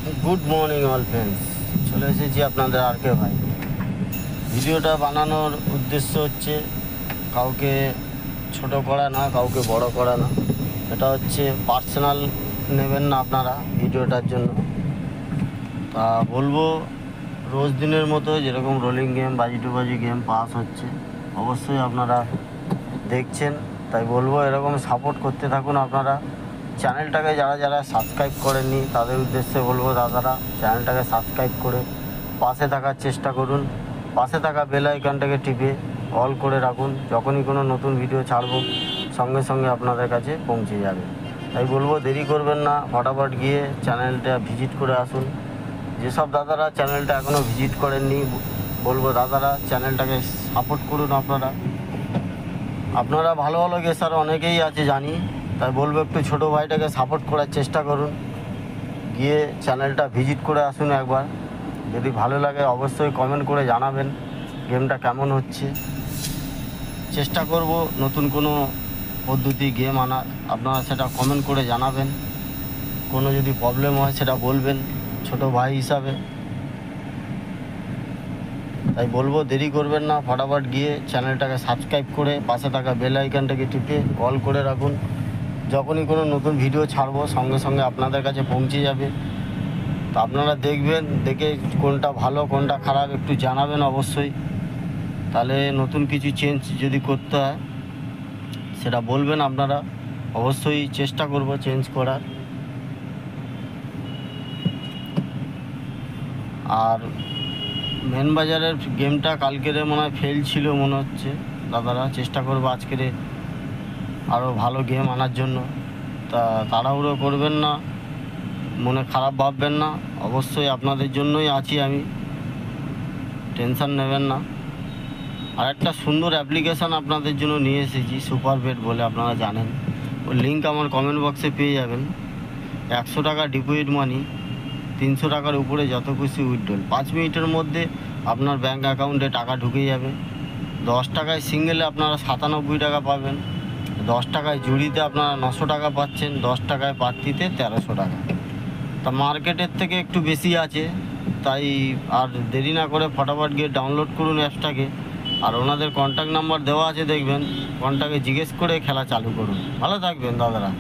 Good morning all friends, চলে এসেছি আপনাদের আর কে ভাই। ভিডিওটা বানানোর উদ্দেশ্য হচ্ছে কাউকে ছোট করা না, কাউকে বড় করা না। এটা হচ্ছে পার্সোনাল নেবেন না আপনারা ভিডিওটার জন্য। তা বলবো, রোজ দিনের মতো যেরকম রোলিং গেম, বাজি টু বাজি গেম পাস হচ্ছে, অবশ্যই আপনারা দেখছেন। তাই বলবো এরকম সাপোর্ট করতে থাকুন আপনারা। চ্যানেলটাকে যারা যারা সাবস্ক্রাইব করেননি তাদের উদ্দেশ্যে বলবো, দাদারা চ্যানেলটাকে সাবস্ক্রাইব করে পাশে থাকার চেষ্টা করুন। পাশে থাকা বেল আইকনটাকে টিপে অল করে রাখুন। যখনই কোনো নতুন ভিডিও ছাড়বো সঙ্গে সঙ্গে আপনাদের কাছে পৌঁছে যাবে। তাই বলবো দেরি করবেন না, ফটাফট গিয়ে চ্যানেলটা ভিজিট করে আসুন। যেসব দাদারা চ্যানেলটা এখনও ভিজিট করেননি বলবো, দাদারা চ্যানেলটাকে সাপোর্ট করুন। আপনারা ভালো ভালো গেসার অনেকেই আছে জানি, তাই বলবো একটু ছোটো ভাইটাকে সাপোর্ট করার চেষ্টা করুন। গিয়ে চ্যানেলটা ভিজিট করে আসুন একবার। যদি ভালো লাগে অবশ্যই কমেন্ট করে জানাবেন গেমটা কেমন হচ্ছে। চেষ্টা করব নতুন কোনো পদ্ধতি গেম আনার, আপনারা সেটা কমেন্ট করে জানাবেন। কোনো যদি প্রবলেম হয় সেটা বলবেন ছোটো ভাই হিসাবে। তাই বলবো দেরি করবেন না, ফটাফট গিয়ে চ্যানেলটাকে সাবস্ক্রাইব করে পাশে থাকা বেল আইকনটাকে টিপে অল করে রাখুন। যখনই কোনো নতুন ভিডিও ছাড়বো সঙ্গে সঙ্গে আপনাদের কাছে পৌঁছে যাবে। তো আপনারা দেখবেন, দেখে কোনটা ভালো কোনটা খারাপ একটু জানাবেন অবশ্যই। তাহলে নতুন কিছু চেঞ্জ যদি করতে হয় সেটা বলবেন আপনারা, অবশ্যই চেষ্টা করব চেঞ্জ করার। আর মেন বাজারের গেমটা কালকেরে মনে হয় ফেল ছিল মনে হচ্ছে, দাদারা চেষ্টা করবো আজকের আরও ভালো গেম আনার জন্য। তা তাড়াহুড়ো করবেন না, মনে খারাপ ভাববেন না, অবশ্যই আপনাদের জন্যই আছি আমি, টেনশান নেবেন না। আর একটা সুন্দর অ্যাপ্লিকেশান আপনাদের জন্য নিয়ে এসেছি, সুপার বেট বলে, আপনারা জানেন। ওর লিঙ্ক আমার কমেন্ট বক্সে পেয়ে যাবেন। 100 টাকা ডিপোজিট মানি, 300 টাকার উপরে যত খুশি উইথড্রল, 5 মিনিটের মধ্যে আপনার ব্যাঙ্ক অ্যাকাউন্টে টাকা ঢুকে যাবে। 10 টাকায় সিঙ্গেলে আপনারা 97 টাকা পাবেন, 10 টাকায় জুড়িতে আপনারা 900 টাকা পাচ্ছেন, 10 টাকায় পাত্তিতে 1300 টাকা। তা মার্কেটের থেকে একটু বেশি আছে। তাই আর দেরি না করে ফটাফট গিয়ে ডাউনলোড করুন অ্যাপসটাকে। আর ওনাদের কন্ট্যাক্ট নাম্বার দেওয়া আছে দেখবেন, কন্ট্যাক্টে জিজ্ঞেস করে খেলা চালু করুন। ভালো থাকবেন দাদারা।